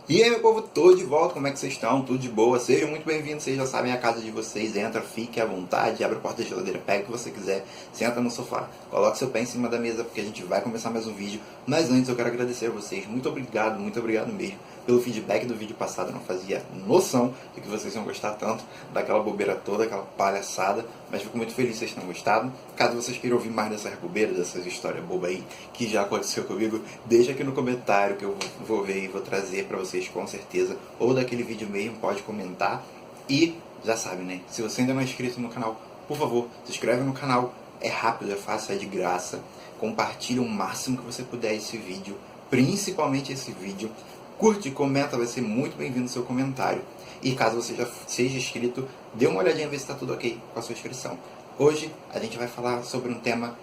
E aí, meu povo, tô de volta, como é que vocês estão? Tudo de boa? Sejam muito bem-vindos, vocês já sabem a casa de vocês, entra, fique à vontade, abre a porta da geladeira, pega o que você quiser, senta no sofá, coloque seu pé em cima da mesa porque a gente vai começar mais um vídeo. Mas antes eu quero agradecer a vocês, muito obrigado mesmo pelo feedback do vídeo passado. Eu não fazia noção de que vocês iam gostar tanto daquela bobeira toda, aquela palhaçada, mas fico muito feliz que vocês tenham gostado. Caso vocês queiram ouvir mais dessas bobeiras, dessas histórias bobas aí que já aconteceu comigo, deixa aqui no comentário que eu vou ver e vou trazer pra vocês com certeza, ou daquele vídeo mesmo, pode comentar. E já sabe, né? Se você ainda não é inscrito no canal, por favor, se inscreve no canal. É rápido, é fácil, é de graça. Compartilhe o máximo que você puder esse vídeo, principalmente esse vídeo. Curte, comenta, vai ser muito bem-vindo o seu comentário. E caso você já seja inscrito, dê uma olhadinha ver se está tudo ok com a sua inscrição. Hoje a gente vai falar sobre um tema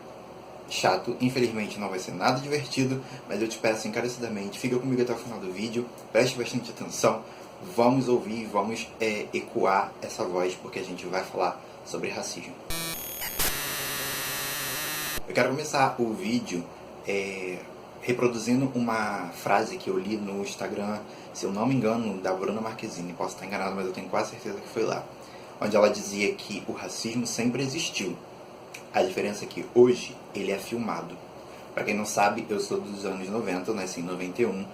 chato, infelizmente não vai ser nada divertido, mas eu te peço encarecidamente, fica comigo até o final do vídeo, preste bastante atenção, vamos ouvir, vamos ecoar essa voz, porque a gente vai falar sobre racismo. Eu quero começar o vídeo reproduzindo uma frase que eu li no Instagram, se eu não me engano, da Bruna Marquezine, posso estar enganado, mas eu tenho quase certeza que foi lá, onde ela dizia que o racismo sempre existiu. A diferença é que hoje ele é filmado. Para quem não sabe, eu sou dos anos 90, eu nasci em 91,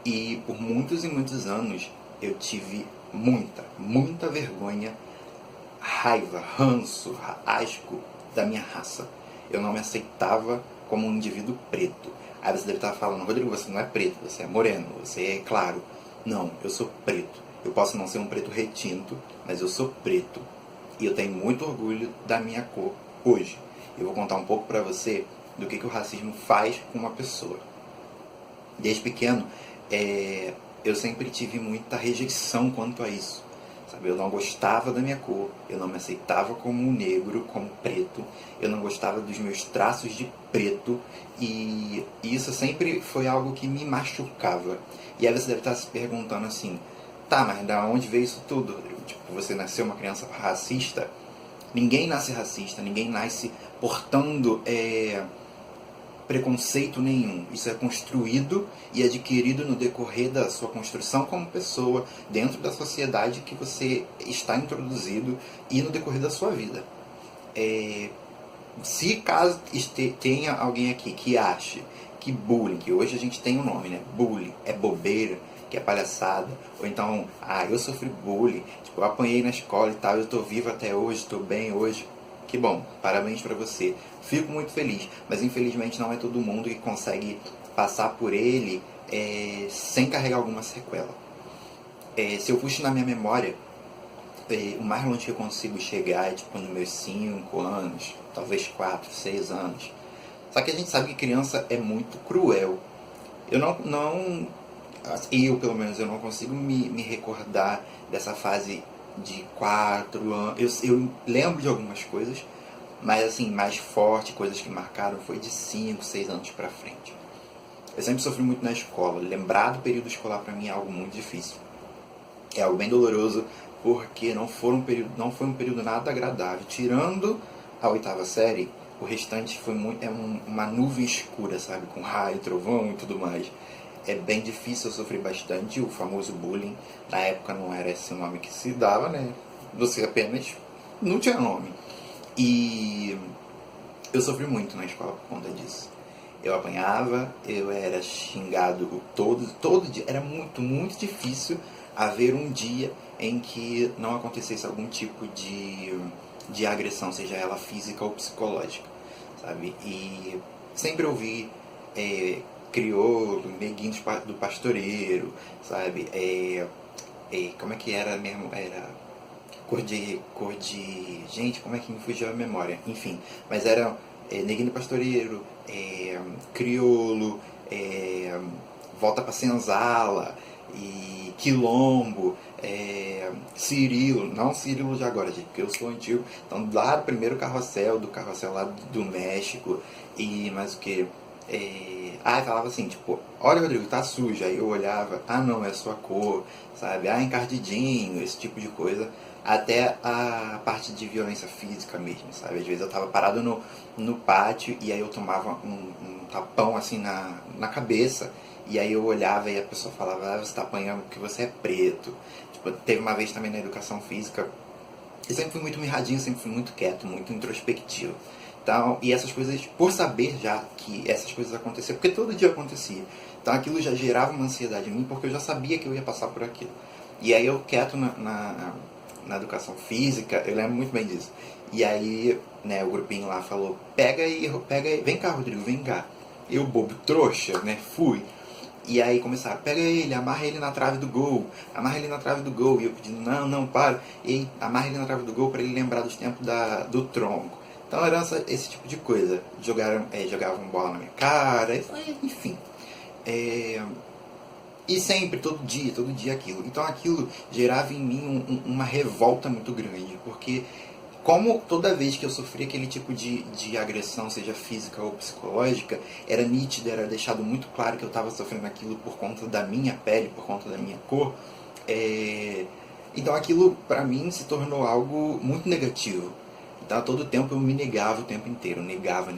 e por muitos e muitos anos eu tive muita vergonha, raiva, ranço, asco da minha raça. Eu não me aceitava como um indivíduo preto. Aí você deve estar falando, Rodrigo, você não é preto, você é moreno, você é claro. Não, eu sou preto. Eu posso não ser um preto retinto, mas eu sou preto. E eu tenho muito orgulho da minha cor hoje. Eu vou contar um pouco para você do que o racismo faz com uma pessoa. Desde pequeno, eu sempre tive muita rejeição quanto a isso. Sabe? Eu não gostava da minha cor, eu não me aceitava como um negro, como preto, eu não gostava dos meus traços de preto, e isso sempre foi algo que me machucava. E aí você deve estar se perguntando assim, tá, mas da onde veio isso tudo? Tipo, você nasceu uma criança racista? Ninguém nasce racista, ninguém nasce portando preconceito nenhum. Isso é construído e adquirido no decorrer da sua construção como pessoa, dentro da sociedade que você está introduzido e no decorrer da sua vida. Se caso tenha alguém aqui que ache que bullying, que hoje a gente tem um nome, né? Bullying é bobeira, que é palhaçada, ou então, eu sofri bullying, tipo, eu apanhei na escola e tal, eu tô vivo até hoje, estou bem hoje. Que bom, parabéns pra você. Fico muito feliz, mas infelizmente não é todo mundo que consegue passar por ele sem carregar alguma sequela. Se eu puxo na minha memória, o mais longe que eu consigo chegar é tipo nos meus 5 anos, talvez 4, 6 anos. Só que a gente sabe que criança é muito cruel. Eu pelo menos, eu não consigo me recordar dessa fase de 4 anos. Eu lembro de algumas coisas, mas assim, mais forte, coisas que marcaram, foi de 5, 6 anos pra frente. Eu sempre sofri muito na escola. Lembrar do período escolar pra mim é algo muito difícil. É algo bem doloroso, porque não foi um período nada agradável. Tirando a oitava série, o restante foi uma nuvem escura, sabe? Com raio, trovão e tudo mais. É bem difícil, eu sofri bastante o famoso bullying. Na época não era esse nome que se dava, né? Você apenas não tinha nome. E eu sofri muito na escola por conta disso. Eu apanhava, eu era xingado todo dia. Era muito difícil haver um dia em que não acontecesse algum tipo de agressão, seja ela física ou psicológica, sabe? E sempre ouvi crioulo, neguinho do pastoreiro, sabe? Como é que era mesmo? Era gente, como é que me fugiu a memória? Enfim, mas era neguinho do pastoreiro, crioulo, volta pra senzala, e quilombo, Cirilo, não Cirilo de agora, gente, porque eu sou antigo, então lá do primeiro carrossel, do carrossel lá do México, e mais o que? Falava assim, tipo, olha Rodrigo, tá sujo. Aí eu olhava, não, é a sua cor, sabe? Encardidinho, esse tipo de coisa. Até a parte de violência física mesmo, sabe? Às vezes eu tava parado no pátio e aí eu tomava um tapão assim na cabeça E aí eu olhava e a pessoa falava, você tá apanhando porque você é preto. Tipo, teve uma vez também na educação física, eu sempre fui muito mirradinho, sempre fui muito quieto, muito introspectivo. Então, e essas coisas, por saber já que essas coisas aconteciam, porque todo dia acontecia. Então aquilo já gerava uma ansiedade em mim, porque eu já sabia que eu ia passar por aquilo. E aí eu quieto na educação física, eu lembro muito bem disso. E aí, né, o grupinho lá falou, pega aí, vem cá, Rodrigo, vem cá. Eu, bobo trouxa, né, fui. E aí começaram, pega ele, amarra ele na trave do gol, amarra ele na trave do gol. E eu pedindo, não, não, para. E amarra ele na trave do gol para ele lembrar dos tempos do tronco. Então era esse tipo de coisa. Jogavam bola na minha cara, enfim. É, e sempre, todo dia aquilo. Então aquilo gerava em mim uma revolta muito grande, porque como toda vez que eu sofria aquele tipo de agressão, seja física ou psicológica, era nítido, era deixado muito claro que eu estava sofrendo aquilo por conta da minha pele, por conta da minha cor, então aquilo para mim se tornou algo muito negativo. Então a todo tempo eu me negava o tempo inteiro, negava,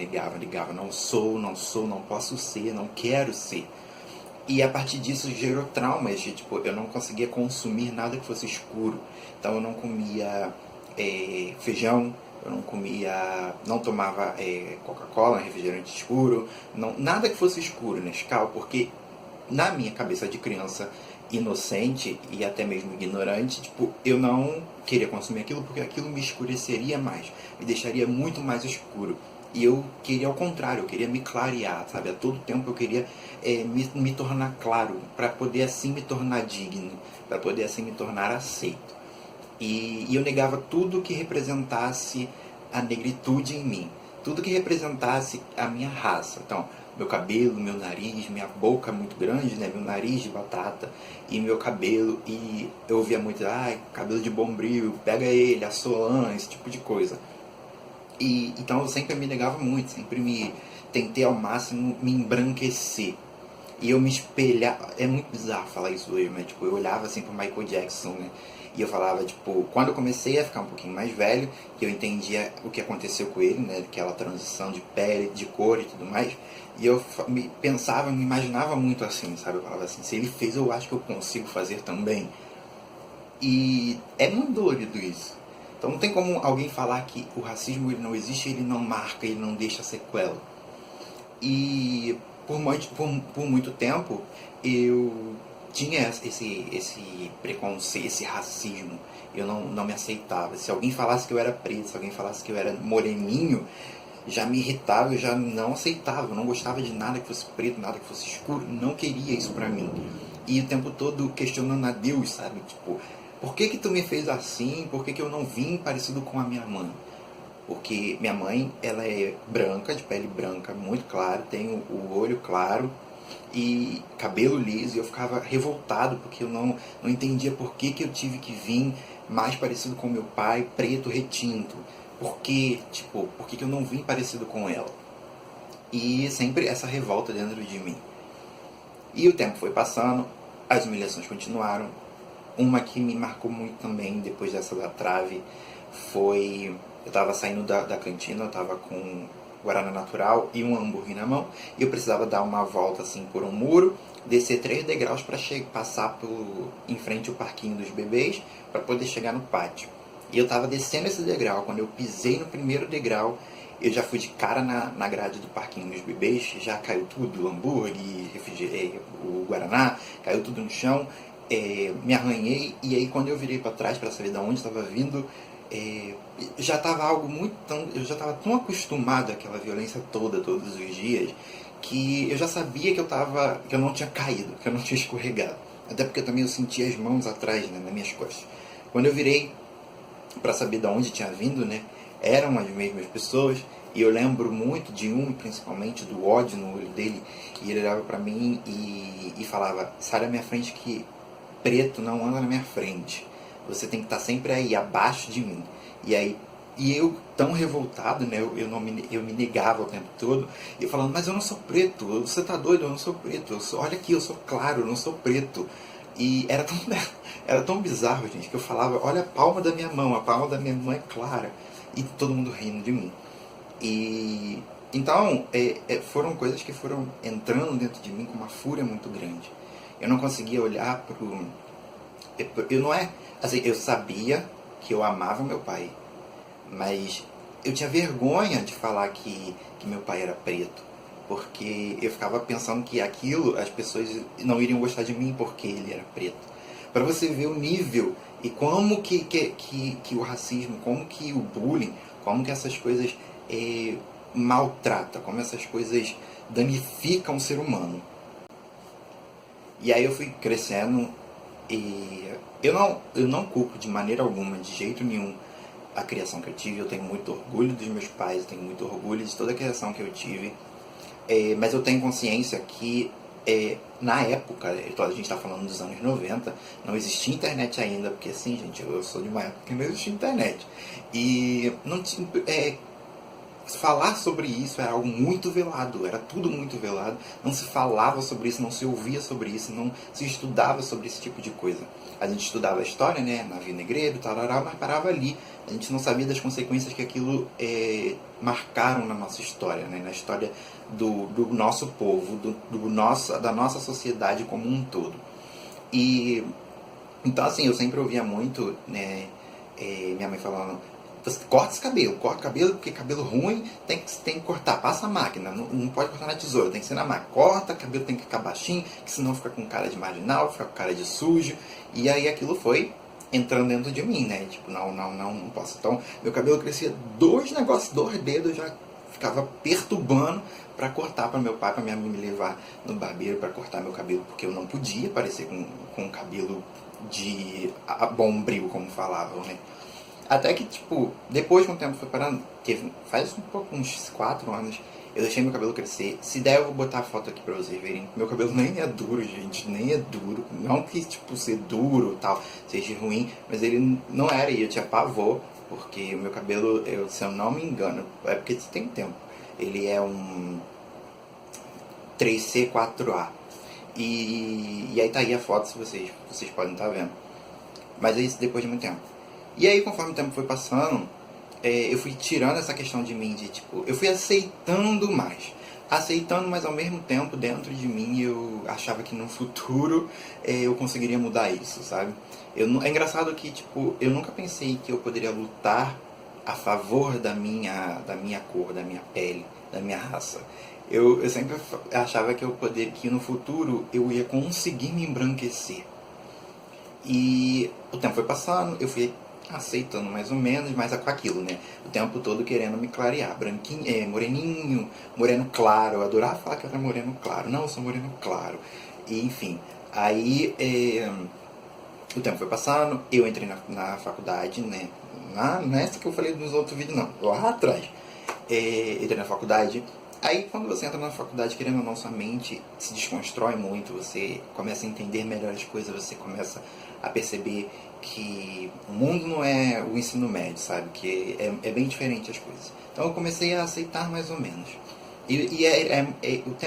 não sou, não posso ser, não quero ser. E a partir disso gerou traumas de, tipo, eu não conseguia consumir nada que fosse escuro. Então eu não comia feijão, eu não comia, não tomava Coca-Cola, refrigerante escuro, não, nada que fosse escuro, Nescau, porque na minha cabeça de criança inocente e até mesmo ignorante, tipo, eu não queria consumir aquilo porque aquilo me escureceria mais, me deixaria muito mais escuro. E eu queria ao contrário, eu queria me clarear, sabe? A todo tempo eu queria me tornar claro, para poder assim me tornar digno, para poder assim me tornar aceito. E eu negava tudo que representasse a negritude em mim, tudo que representasse a minha raça. Então, meu cabelo, meu nariz, minha boca muito grande, né? Meu nariz de batata e meu cabelo. E eu ouvia muito, cabelo de bombril, pega ele, assolã, esse tipo de coisa. E então eu sempre me negava muito, sempre me tentei ao máximo me embranquecer. E eu me espelhava, é muito bizarro falar isso hoje, mas tipo, eu olhava assim pro Michael Jackson, né? E eu falava, tipo, quando eu comecei a ficar um pouquinho mais velho, que eu entendia o que aconteceu com ele, né? Aquela transição de pele, de cor e tudo mais. E eu pensava, me imaginava muito assim, sabe? Eu falava assim, se ele fez, eu acho que eu consigo fazer também. E é muito dolorido isso. Então não tem como alguém falar que o racismo ele não existe, ele não marca, ele não deixa sequela. E por muito tempo eu tinha esse preconceito, esse racismo. Eu não me aceitava. Se alguém falasse que eu era preto, se alguém falasse que eu era moreninho, já me irritava, eu já não aceitava. Eu não gostava de nada que fosse preto, nada que fosse escuro. Não queria isso pra mim. E o tempo todo questionando a Deus, sabe? Tipo, por que tu me fez assim? Por que eu não vim parecido com a minha mãe? Porque minha mãe, ela é branca, de pele branca, muito clara, tem o olho claro e cabelo liso, e eu ficava revoltado porque eu não entendia por que eu tive que vir mais parecido com meu pai, preto, retinto. Por que, tipo, por que eu não vim parecido com ela? E sempre essa revolta dentro de mim. E o tempo foi passando, as humilhações continuaram. Uma que me marcou muito também, depois dessa da trave, foi... Eu estava saindo da cantina, eu estava com guaraná natural e um hambúrguer na mão, e eu precisava dar uma volta assim por um muro, descer 3 degraus para passar em frente ao parquinho dos bebês, para poder chegar no pátio. E eu estava descendo esse degrau, quando eu pisei no primeiro degrau, eu já fui de cara na grade do parquinho dos bebês, já caiu tudo, o hambúrguer, o guaraná, caiu tudo no chão, me arranhei, e aí quando eu virei para trás para saber de onde estava vindo, já estava algo eu já estava tão acostumado àquela violência toda, todos os dias, que eu já sabia que eu não tinha caído, que eu não tinha escorregado. Até porque também eu sentia as mãos atrás, né, nas minhas costas. Quando eu virei para saber de onde tinha vindo, né, eram as mesmas pessoas, e eu lembro muito de um, principalmente, do ódio no olho dele, e ele olhava para mim e falava, sai da minha frente que preto não anda na minha frente. Você tem que estar sempre aí, abaixo de mim. E eu, tão revoltado, né, eu me negava o tempo todo, e falando, mas eu não sou preto, você tá doido, eu não sou preto, olha aqui, eu sou claro, eu não sou preto. E era tão bizarro, gente, que eu falava, olha a palma da minha mão, a palma da minha mão é clara. E todo mundo rindo de mim. E Então, foram coisas que foram entrando dentro de mim com uma fúria muito grande. Eu não conseguia olhar pro... Eu não é... Assim, eu sabia que eu amava meu pai, mas eu tinha vergonha de falar que meu pai era preto, porque eu ficava pensando que aquilo, as pessoas não iriam gostar de mim porque ele era preto. Para você ver o nível e como que o racismo, como que o bullying, como que essas coisas maltratam, como essas coisas danificam o ser humano. E aí eu fui crescendo e eu não culpo de maneira alguma, de jeito nenhum, a criação que eu tive. Eu tenho muito orgulho dos meus pais, eu tenho muito orgulho de toda a criação que eu tive. Mas eu tenho consciência que na época, a gente está falando dos anos 90, não existia internet ainda, porque assim, gente, eu sou de uma época que não existia internet. E não tinha, falar sobre isso era algo muito velado, era tudo muito velado, não se falava sobre isso, não se ouvia sobre isso, não se estudava sobre esse tipo de coisa. A gente estudava a história, né, navio negreiro, tarará, mas parava ali. A gente não sabia das consequências que aquilo marcaram na nossa história, né, na história do nosso povo, da nossa sociedade como um todo. E então, assim, eu sempre ouvia muito, né, minha mãe falando: você corta esse cabelo, corta o cabelo, porque cabelo ruim tem que cortar, passa a máquina, não pode cortar na tesoura, tem que ser na máquina. Corta, cabelo tem que ficar baixinho, que senão fica com cara de marginal, fica com cara de sujo. E aí aquilo foi entrando dentro de mim, né? Tipo, não posso. Então, meu cabelo crescia 2 dedos, já ficava perturbando para cortar para meu pai, para minha mãe me levar no barbeiro para cortar meu cabelo, porque eu não podia parecer com cabelo de bombril, como falavam, né? Até que, tipo, depois que o tempo foi parando, faz uns 4 anos, eu deixei meu cabelo crescer. Se der, eu vou botar a foto aqui pra vocês verem. Meu cabelo nem é duro, gente, nem é duro. Não que, tipo, ser duro e tal seja ruim, mas ele não era, e eu tinha pavor, porque o meu cabelo, se eu não me engano, é porque tem tempo, ele é um 3C4A. E aí tá aí a foto, se vocês podem estar vendo. Mas é isso depois de muito tempo. E aí, conforme o tempo foi passando, eu fui tirando essa questão de mim, de tipo, eu fui aceitando mais. Aceitando, mas ao mesmo tempo, dentro de mim, eu achava que no futuro eu conseguiria mudar isso, sabe? É engraçado que, tipo, eu nunca pensei que eu poderia lutar a favor da minha cor, da minha pele, da minha raça. Eu sempre achava que no futuro eu ia conseguir me embranquecer. E o tempo foi passando, eu fui aceitando mais ou menos, mas com aquilo, né? O tempo todo querendo me clarear. Branquinho, moreninho, moreno claro. Eu adorava falar que eu era moreno claro. Não, eu sou moreno claro. E, enfim, aí o tempo foi passando, eu entrei na faculdade, né? Nessa que eu falei nos outros vídeos, não. Lá atrás. Entrei na faculdade. Aí, quando você entra na faculdade, querendo ou não, sua mente se desconstrói muito, você começa a entender melhor as coisas, você começa a perceber que o mundo não é o ensino médio, sabe? Que é bem diferente as coisas. Então eu comecei a aceitar mais ou menos.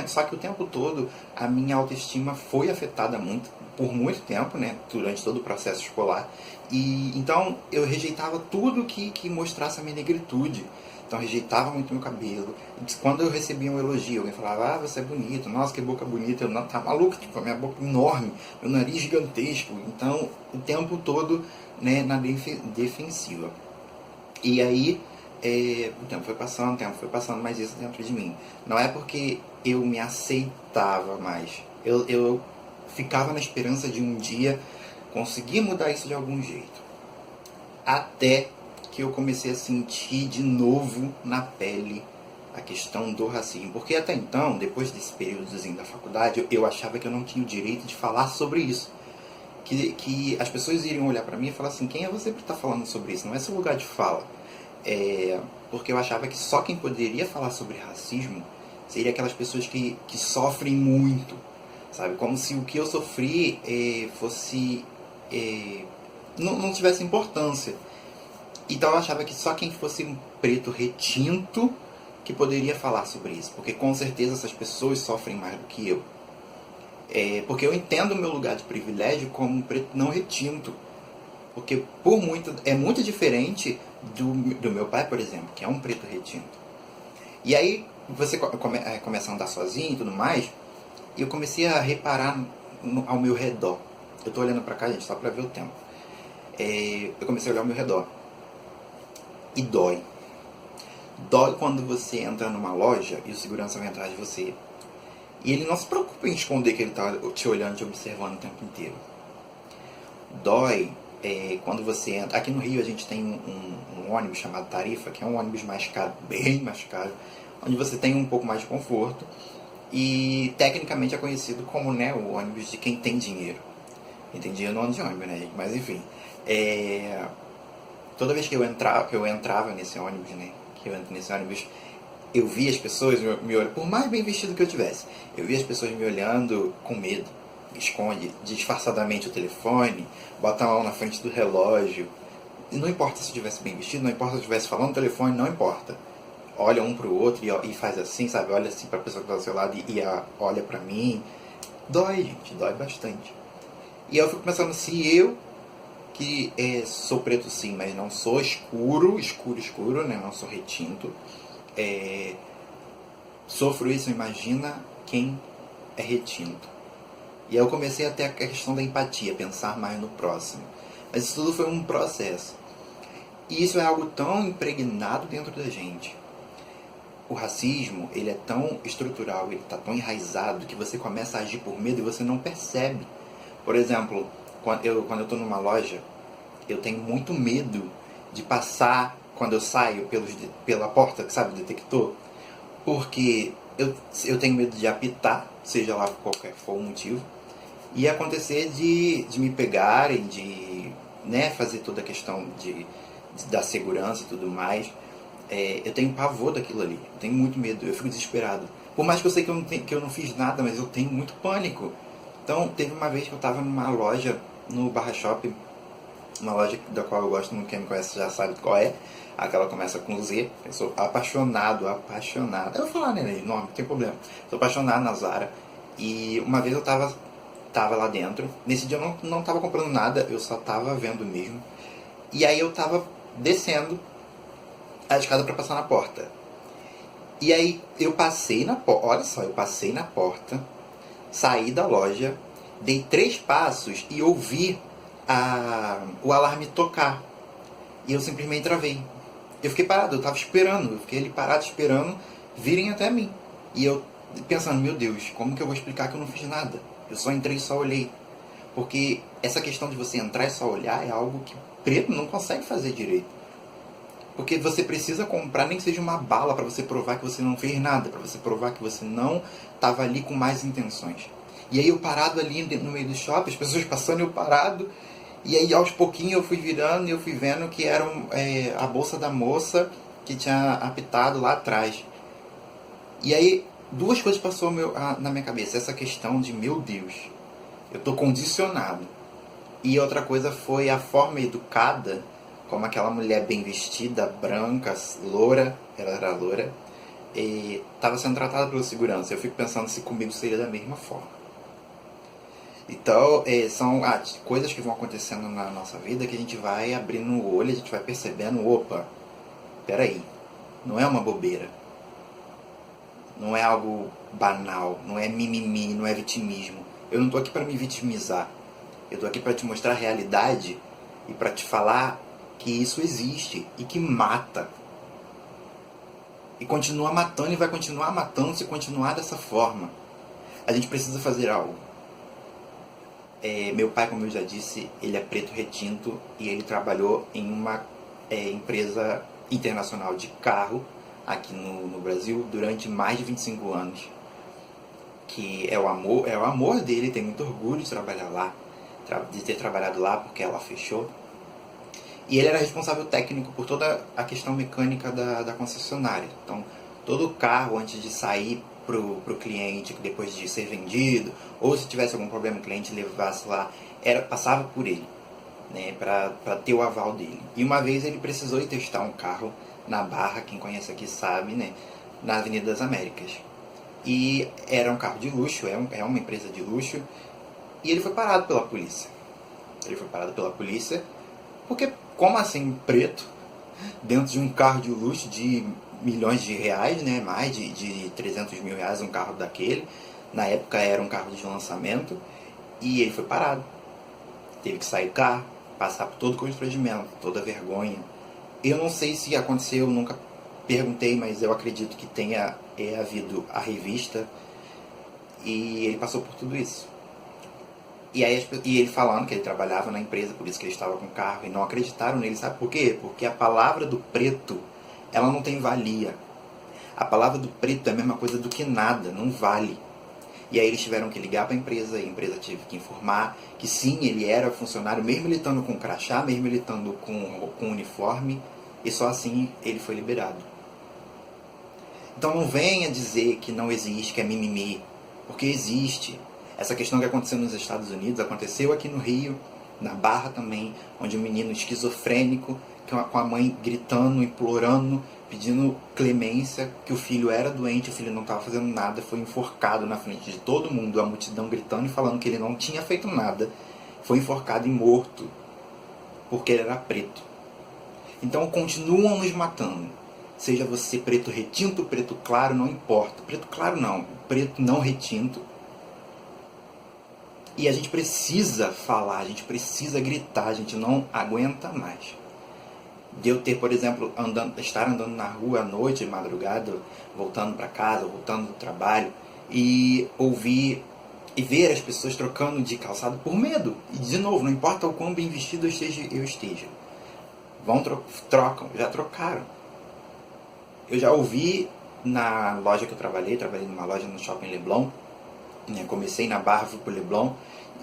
Só que o tempo todo a minha autoestima foi afetada muito, por muito tempo, né? Durante todo o processo escolar. E então eu rejeitava tudo que mostrasse a minha negritude. Então eu rejeitava muito meu cabelo. Quando eu recebia um elogio, alguém falava: ah, você é bonito, nossa, que boca bonita. Eu, não, tá maluco, tipo, a minha boca enorme, meu nariz gigantesco. Então, o tempo todo, né, na defensiva. E aí, o tempo foi passando, mas isso dentro de mim. Não é porque eu me aceitava mais. Eu ficava na esperança de um dia conseguir mudar isso de algum jeito. Até que eu comecei a sentir de novo na pele a questão do racismo. Porque até então, depois desse períodozinho da faculdade, eu achava que eu não tinha o direito de falar sobre isso. Que as pessoas iriam olhar pra mim e falar assim: quem é você para estar falando sobre isso? Não é seu lugar de fala. Porque eu achava que só quem poderia falar sobre racismo seria aquelas pessoas que sofrem muito, sabe? Como se o que eu sofri fosse... não tivesse importância. Então eu achava que só quem fosse um preto retinto que poderia falar sobre isso. Porque com certeza essas pessoas sofrem mais do que eu. Porque eu entendo o meu lugar de privilégio como um preto não retinto. Porque é muito diferente do meu pai, por exemplo, que é um preto retinto. E aí, você começa a andar sozinho e tudo mais, e eu comecei a reparar ao meu redor. Eu tô olhando pra cá, gente, só pra ver o tempo. Eu comecei a olhar ao meu redor. E dói. Dói quando você entra numa loja e o segurança vem atrás de você. E ele não se preocupa em esconder que ele tá te olhando, te observando o tempo inteiro. Dói quando você entra. Aqui no Rio a gente tem um ônibus chamado Tarifa, que é um ônibus mais caro, bem mais caro, onde você tem um pouco mais de conforto. E tecnicamente é conhecido como, né, o ônibus de quem tem dinheiro. Quem tem dinheiro não anda de ônibus, né, gente? Mas enfim. Toda vez que eu entrava nesse ônibus, né? Que eu entro nesse ônibus, eu via as pessoas me olhando, por mais bem vestido que eu tivesse, eu via as pessoas me olhando com medo. Esconde disfarçadamente o telefone, bota a mão na frente do relógio. E não importa se eu estivesse bem vestido, não importa se eu estivesse falando no telefone, não importa. Olha um pro outro e faz assim, sabe? Olha assim pra pessoa que tá do seu lado e olha pra mim. Dói, gente, dói bastante. E eu fico pensando, se eu, que sou preto sim, mas não sou escuro, né? Não sou retinto. Sofro isso, imagina quem é retinto. E aí eu comecei a ter a questão da empatia, pensar mais no próximo. Mas isso tudo foi um processo. E isso é algo tão impregnado dentro da gente. O racismo, ele é tão estrutural, ele está tão enraizado que você começa a agir por medo e você não percebe. Por exemplo, quando eu estou numa loja, eu tenho muito medo de passar, quando eu saio pela porta, sabe, do detector, porque eu tenho medo de apitar, seja lá qualquer for o motivo, e acontecer de me pegarem, de, né, fazer toda a questão da segurança e tudo mais. Eu tenho pavor daquilo ali, eu tenho muito medo, eu fico desesperado. Por mais que eu sei que eu não fiz nada, mas eu tenho muito pânico. Então, teve uma vez que eu estava numa loja, no Barra Shopping, uma loja da qual eu gosto muito, quem me conhece já sabe qual é. Aquela começa com Z. Eu sou apaixonado. Eu vou falar, né, nome, não tem problema. Sou apaixonado na Zara. E uma vez eu tava lá dentro. Nesse dia eu não tava comprando nada, eu só tava vendo mesmo. E aí eu tava descendo a escada para passar na porta. E aí eu passei na porta. Olha só, eu passei na porta, saí da loja, dei 3 passos e ouvi o alarme tocar. E eu simplesmente travei. Eu fiquei parado, eu tava esperando. Eu fiquei ali parado esperando virem até mim. E eu pensando, meu Deus, como que eu vou explicar que eu não fiz nada? Eu só entrei e só olhei. Porque essa questão de você entrar e só olhar é algo que preto não consegue fazer direito. Porque você precisa comprar nem que seja uma bala para você provar que você não fez nada, para você provar que você não estava ali com más intenções. E aí eu parado ali no meio do shopping, as pessoas passando, eu parado. E aí aos pouquinhos eu fui virando e eu fui vendo que era a bolsa da moça que tinha apitado lá atrás. E aí 2 coisas passou na minha cabeça. Essa questão de, meu Deus, eu tô condicionado. E outra coisa foi a forma educada, como aquela mulher bem vestida, branca, loura, ela era loura, e estava sendo tratada pelo segurança. Eu fico pensando se comigo seria da mesma forma. Então, são coisas que vão acontecendo na nossa vida que a gente vai abrindo o olho, a gente vai percebendo, opa, peraí, não é uma bobeira. Não é algo banal, não é mimimi, não é vitimismo. Eu não estou aqui para me vitimizar. Eu estou aqui para te mostrar a realidade e para te falar que isso existe e que mata. E continua matando e vai continuar matando se continuar dessa forma. A gente precisa fazer algo. Meu pai, como eu já disse, ele é preto retinto e ele trabalhou em uma empresa internacional de carro aqui no Brasil durante mais de 25 anos. Que é o amor dele, tem muito orgulho de trabalhar lá, de ter trabalhado lá porque ela fechou. E ele era responsável técnico por toda a questão mecânica da concessionária. Então, todo o carro, antes de sair para o cliente, depois de ser vendido, ou se tivesse algum problema o cliente levasse lá, passava por ele, né, para ter o aval dele. E uma vez ele precisou ir testar um carro na Barra, quem conhece aqui sabe, né, na Avenida das Américas. E era um carro de luxo, é uma empresa de luxo, e ele foi parado pela polícia. Porque, como assim, preto, dentro de um carro de luxo de milhões de reais, né? Mais de 300 mil reais um carro daquele. Na época era um carro de lançamento. E ele foi parado. Teve que sair do carro, passar por todo o constrangimento, toda a vergonha. Eu não sei se aconteceu, nunca perguntei, mas eu acredito que tenha havido a revista. E ele passou por tudo isso. E ele falando que ele trabalhava na empresa, por isso que ele estava com o carro, e não acreditaram nele. Sabe por quê? Porque a palavra do preto, ela não tem valia. A palavra do preto é a mesma coisa do que nada, não vale. E aí eles tiveram que ligar para a empresa teve que informar que sim, ele era funcionário, mesmo ele estando com crachá, mesmo ele estando com uniforme, e só assim ele foi liberado. Então não venha dizer que não existe, que é mimimi, porque existe. Essa questão que aconteceu nos Estados Unidos aconteceu aqui no Rio, na Barra também, onde um menino esquizofrênico, com a mãe gritando, implorando, pedindo clemência, que o filho era doente, o filho não estava fazendo nada, foi enforcado na frente de todo mundo, a multidão gritando e falando que ele não tinha feito nada, foi enforcado e morto, porque ele era preto. Então continuam nos matando. Seja você preto retinto, preto claro, não importa. Preto claro não, preto não retinto. E a gente precisa falar, a gente precisa gritar, a gente não aguenta mais. De eu ter, por exemplo, estar andando na rua à noite, de madrugada, voltando para casa, voltando do trabalho, e ouvir e ver as pessoas trocando de calçado por medo. E de novo, não importa o quão bem vestido eu esteja. Trocam, já trocaram. Eu já ouvi na loja que eu trabalhei numa loja no Shopping Leblon, né, comecei na Barra, fui pro Leblon,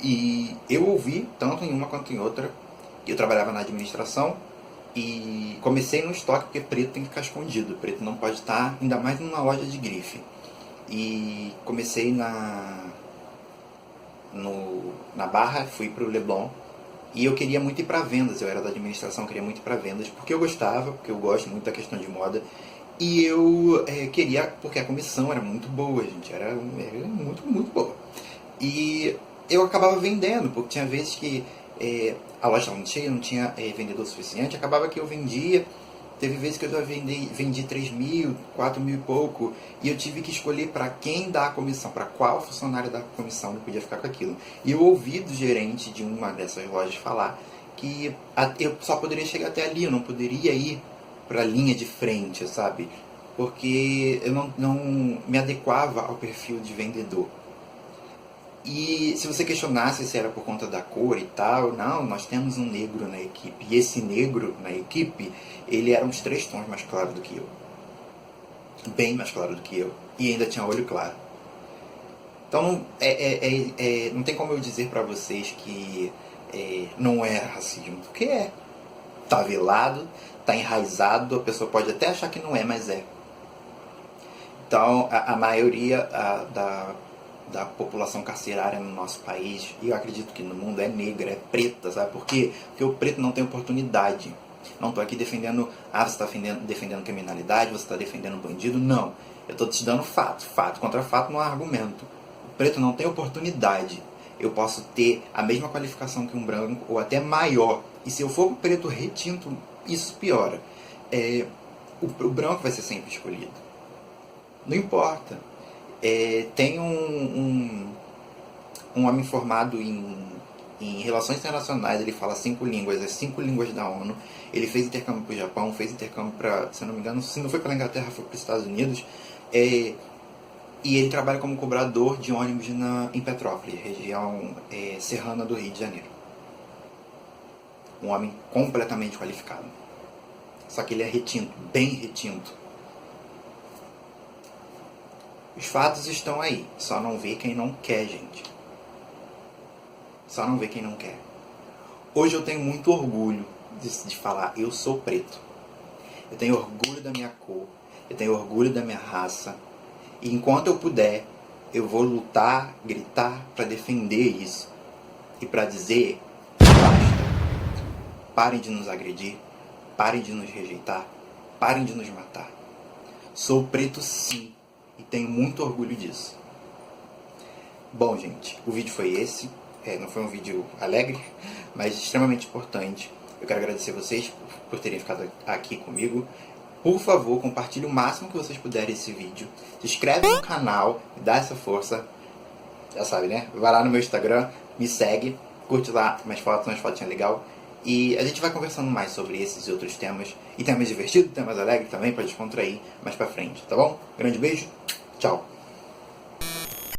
e eu ouvi, tanto em uma quanto em outra, eu trabalhava na administração, e comecei no estoque, porque preto tem que ficar escondido, preto não pode estar, ainda mais numa loja de grife. E comecei na Barra, fui pro Leblon, e eu queria muito ir para vendas, eu era da administração, queria muito ir para vendas, porque eu gostava, porque eu gosto muito da questão de moda, e eu queria, porque a comissão era muito boa, gente, era muito, muito boa. E eu acabava vendendo, porque tinha vezes que a loja estava muito cheia, não tinha vendedor suficiente, acabava que eu vendia. Teve vezes que eu já vendi 3 mil, 4 mil e pouco, e eu tive que escolher para quem dar a comissão, para qual funcionário da comissão eu podia ficar com aquilo. E eu ouvi do gerente de uma dessas lojas falar que eu só poderia chegar até ali, eu não poderia ir para a linha de frente, sabe? Porque eu não me adequava ao perfil de vendedor. E se você questionasse se era por conta da cor e tal, não, nós temos um negro na equipe. E esse negro na equipe, ele era uns 3 tons mais claro do que eu. Bem mais claro do que eu. E ainda tinha olho claro. Então, não tem como eu dizer pra vocês que não é racismo, porque é. Tá velado, tá enraizado, a pessoa pode até achar que não é, mas é. Então, a maioria da população carcerária no nosso país, e eu acredito que no mundo, é negra, é preta, sabe por quê? Porque o preto não tem oportunidade. Não estou aqui defendendo, você está defendendo criminalidade, você está defendendo bandido, não. Eu estou te dando fato. Fato contra fato não há argumento. O preto não tem oportunidade. Eu posso ter a mesma qualificação que um branco, ou até maior. E se eu for um preto retinto, isso piora. O branco vai ser sempre escolhido. Não importa. Tem um homem formado em relações internacionais, ele fala 5 línguas, as 5 línguas da ONU. Ele fez intercâmbio para o Japão, fez intercâmbio para, se não me engano, se não foi para a Inglaterra, foi para os Estados Unidos. E ele trabalha como cobrador de ônibus em Petrópolis, região serrana do Rio de Janeiro. Um homem completamente qualificado. Só que ele é retinto, bem retinto. Os fatos estão aí, só não vê quem não quer, gente. Só não vê quem não quer. Hoje eu tenho muito orgulho de falar, eu sou preto. Eu tenho orgulho da minha cor, eu tenho orgulho da minha raça. E enquanto eu puder, eu vou lutar, gritar para defender isso. E para dizer, basta. Parem de nos agredir, parem de nos rejeitar, parem de nos matar. Sou preto sim. E tenho muito orgulho disso. Bom, gente, o vídeo foi esse. Não foi um vídeo alegre, mas extremamente importante. Eu quero agradecer vocês por terem ficado aqui comigo. Por favor, compartilhe o máximo que vocês puderem esse vídeo. Se inscreve no canal, me dá essa força. Já sabe, né? Vai lá no meu Instagram, me segue, curte lá minhas fotos, umas fotinhas legais. E a gente vai conversando mais sobre esses e outros temas. E temas divertidos, temas alegres também, para descontrair mais pra frente, tá bom? Grande beijo, tchau!